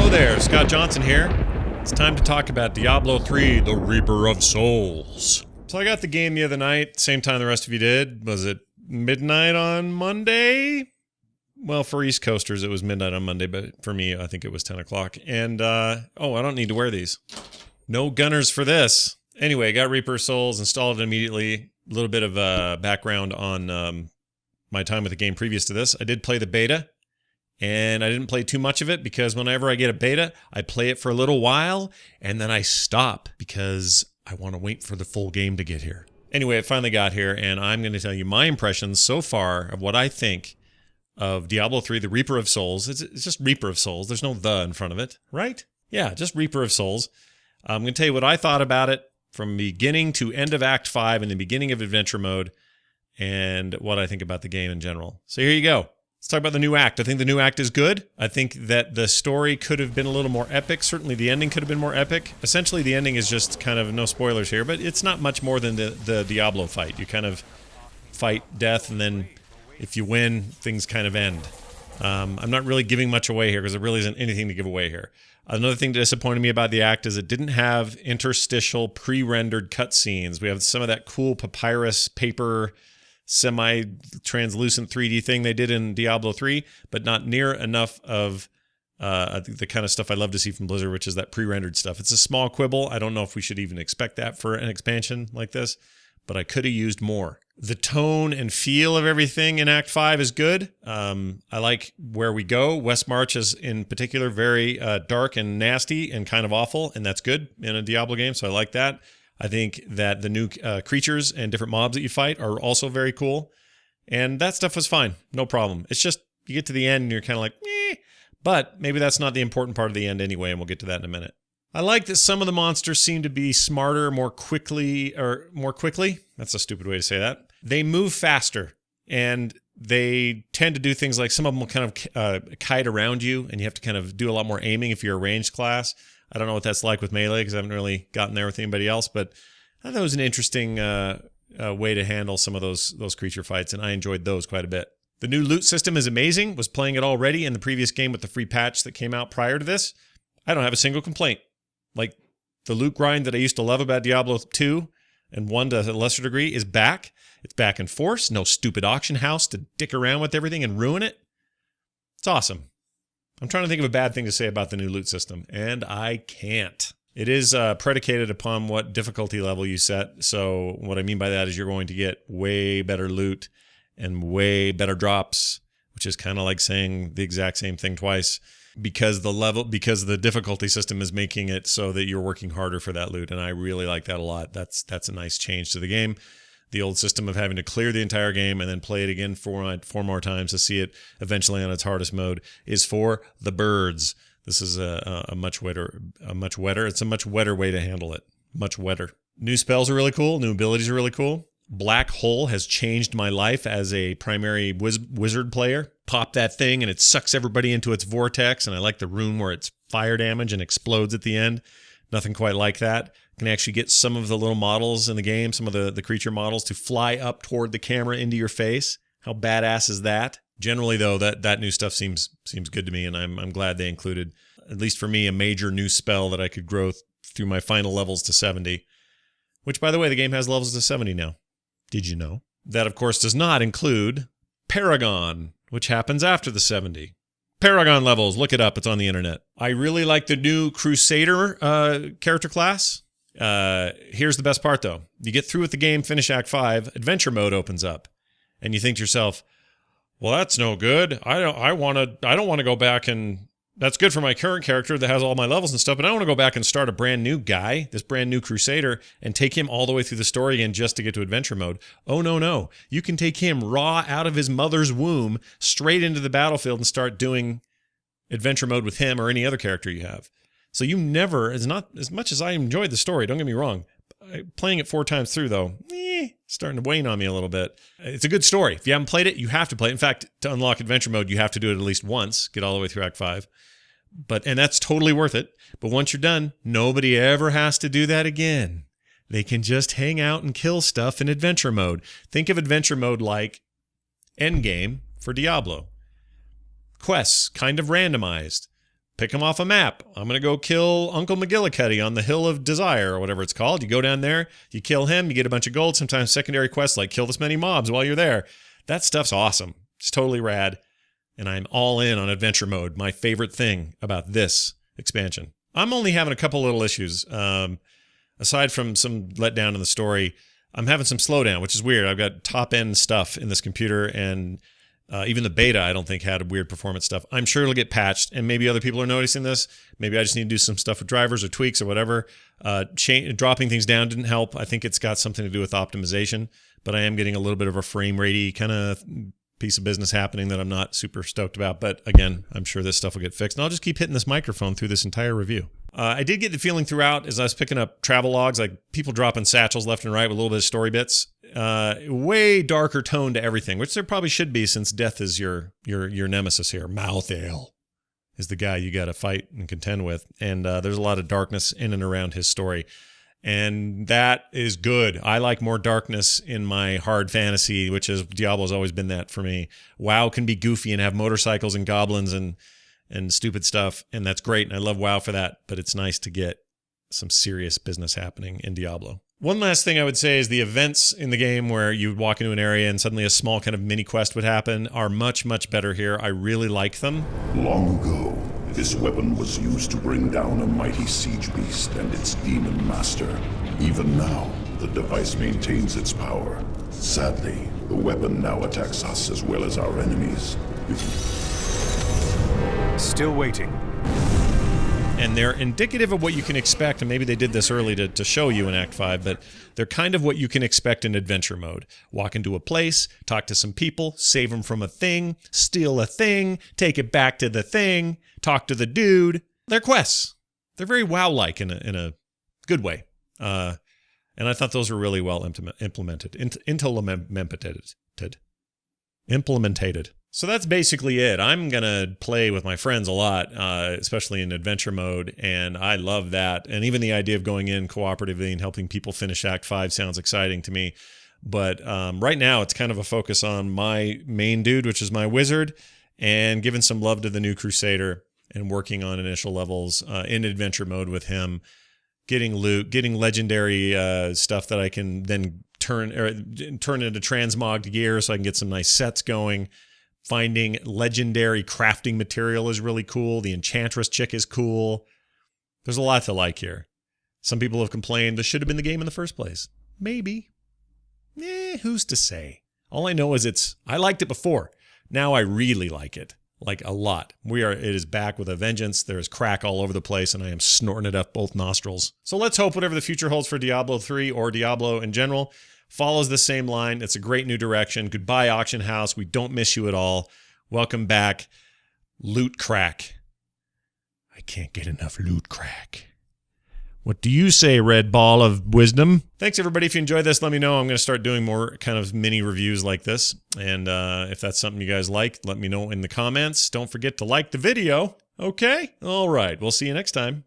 Hello there, Scott Johnson here. It's time to talk about Diablo 3, The Reaper of Souls. So I got the game the other night, same time the rest of you did. Was it midnight on Monday? Well, for East Coasters, it was midnight on Monday, but for me, I think it was 10 o'clock. And, I don't need to wear these. No gunners for this. Anyway, got Reaper of Souls, installed it immediately. A little bit of background on my time with the game previous to this. I did play the beta. And I didn't play too much of it because whenever I get a beta, I play it for a little while and then I stop because I want to wait for the full game to get here. Anyway, it finally got here and I'm going to tell you my impressions so far of what I think of Diablo 3, the Reaper of Souls. It's just Reaper of Souls. There's no "the" in front of it, right? Yeah, just Reaper of Souls. I'm going to tell you what I thought about it from beginning to end of Act 5 and the beginning of Adventure Mode and what I think about the game in general. So here you go. Let's talk about the new act. I think the new act is good. I think that the story could have been a little more epic. Certainly the ending could have been more epic. Essentially the ending is just kind of, no spoilers here, but it's not much more than the Diablo fight. You kind of fight death and then if you win, things kind of end. I'm not really giving much away here because there really isn't anything to give away here. Another thing that disappointed me about the act is it didn't have interstitial pre-rendered cutscenes. We have some of that cool papyrus paper semi-translucent 3D thing they did in Diablo 3, but not near enough of the kind of stuff I love to see from Blizzard, which is that pre-rendered stuff. It's a small quibble. I don't know if we should even expect that for an expansion like this, but I could have used more. The tone and feel of everything in Act 5 is good. I like where we go. West March is, in particular, very dark and nasty and kind of awful, and that's good in a Diablo game, so I like that. I think that the new creatures and different mobs that you fight are also very cool. And that stuff was fine. No problem. It's just you get to the end and you're kind of like, eh. But maybe that's not the important part of the end anyway, and we'll get to that in a minute. I like that some of the monsters seem to be smarter more quickly. That's a stupid way to say that. They move faster, and they tend to do things like some of them will kind of kite around you, and you have to kind of do a lot more aiming if you're a ranged class. I don't know what that's like with melee because I haven't really gotten there with anybody else, but I thought it was an interesting way to handle some of those creature fights, and I enjoyed those quite a bit. The new loot system is amazing. Was playing it already in the previous game with the free patch that came out prior to this. I don't have a single complaint. Like, the loot grind that I used to love about Diablo 2 and 1 to a lesser degree is back. It's back in force. No stupid auction house to dick around with everything and ruin it. It's awesome. I'm trying to think of a bad thing to say about the new loot system, and I can't. It is predicated upon what difficulty level you set, so what I mean by that is you're going to get way better loot and way better drops, which is kind of like saying the exact same thing twice, because the difficulty system is making it so that you're working harder for that loot, and I really like that a lot. That's a nice change to the game. The old system of having to clear the entire game and then play it again four more times to see it eventually on its hardest mode is for the birds. This is a much wetter. It's a much wetter way to handle it. Much wetter. New spells are really cool. New abilities are really cool. Black Hole has changed my life as a primary wizard player. Pop that thing and it sucks everybody into its vortex, and I like the rune where it's fire damage and explodes at the end. Nothing quite like that. Can actually get some of the little models in the game, some of the creature models, to fly up toward the camera into your face. How badass is that? Generally, though, that new stuff seems good to me, and I'm glad they included, at least for me, a major new spell that I could grow through my final levels to 70. Which, by the way, the game has levels to 70 now. Did you know? That, of course, does not include Paragon, which happens after the 70. Paragon levels, look it up, it's on the internet. I really like the new Crusader character class. Here's the best part, though. You get through with the game, finish Act 5, Adventure Mode opens up, and you think to yourself, well, that's no good. I don't want to go back and... That's good for my current character that has all my levels and stuff, but I don't want to go back and start a brand new guy, this brand new Crusader, and take him all the way through the story again just to get to Adventure Mode. Oh, no. You can take him raw out of his mother's womb straight into the battlefield and start doing Adventure Mode with him or any other character you have. So you never, as much as I enjoyed the story, don't get me wrong, playing it 4 times through, though, starting to wane on me a little bit. It's a good story. If you haven't played it, you have to play it. In fact, to unlock Adventure Mode, you have to do it at least once, get all the way through Act 5. And that's totally worth it. But once you're done, nobody ever has to do that again. They can just hang out and kill stuff in Adventure Mode. Think of Adventure Mode like Endgame for Diablo. Quests, kind of randomized. pick him off a map. I'm going to go kill Uncle McGillicuddy on the Hill of Desire or whatever it's called. You go down there, you kill him, you get a bunch of gold, sometimes secondary quests like kill this many mobs while you're there. That stuff's awesome. It's totally rad. And I'm all in on adventure mode, my favorite thing about this expansion. I'm only having a couple little issues. Aside from some letdown in the story, I'm having some slowdown, which is weird. I've got top-end stuff in this computer, and even the beta, I don't think, had weird performance stuff. I'm sure it'll get patched, and maybe other people are noticing this. Maybe I just need to do some stuff with drivers or tweaks or whatever. Dropping things down didn't help. I think it's got something to do with optimization, but I am getting a little bit of a frame ratey kind of piece of business happening that I'm not super stoked about. But again, I'm sure this stuff will get fixed, and I'll just keep hitting this microphone through this entire review. I did get the feeling throughout as I was picking up travel logs, like people dropping satchels left and right with a little bit of story bits. Way darker tone to everything, which there probably should be since death is your nemesis here. Malthael is the guy you got to fight and contend with, and there's a lot of darkness in and around his story, and that is good. I like more darkness in my hard fantasy, which is Diablo's always been that for me. WoW can be goofy and have motorcycles and goblins and stupid stuff, and that's great, and I love WoW for that, but it's nice to get some serious business happening in Diablo. One last thing I would say is the events in the game where you would walk into an area and suddenly a small kind of mini quest would happen are much, much better here. I really like them. Long ago, this weapon was used to bring down a mighty siege beast and its demon master. Even now, the device maintains its power. Sadly, the weapon now attacks us as well as our enemies. Still waiting. And they're indicative of what you can expect, and maybe they did this early to show you in Act 5, but they're kind of what you can expect in adventure mode. Walk into a place, talk to some people, save them from a thing, steal a thing, take it back to the thing, talk to the dude. They're quests. They're very WoW-like in a good way. And I thought those were really well implemented. Implemented. So that's basically it. I'm going to play with my friends a lot, especially in adventure mode, and I love that. And even the idea of going in cooperatively and helping people finish Act 5 sounds exciting to me. But right now, it's kind of a focus on my main dude, which is my wizard, and giving some love to the new Crusader and working on initial levels in adventure mode with him, getting loot, getting legendary stuff that I can then turn into transmogged gear so I can get some nice sets going. Finding legendary crafting material is really cool. The Enchantress chick is cool. There's a lot to like here. Some people have complained this should have been the game in the first place. Maybe. Who's to say? All I know is I liked it before. Now I really like it. Like a lot. It is back with a vengeance. There is crack all over the place, and I am snorting it up both nostrils. So let's hope whatever the future holds for Diablo 3 or Diablo in general follows the same line. It's a great new direction. Goodbye, Auction House. We don't miss you at all. Welcome back. Loot crack. I can't get enough loot crack. What do you say, Red Ball of Wisdom? Thanks, everybody. If you enjoyed this, let me know. I'm going to start doing more kind of mini reviews like this. And if that's something you guys like, let me know in the comments. Don't forget to like the video. Okay? All right. We'll see you next time.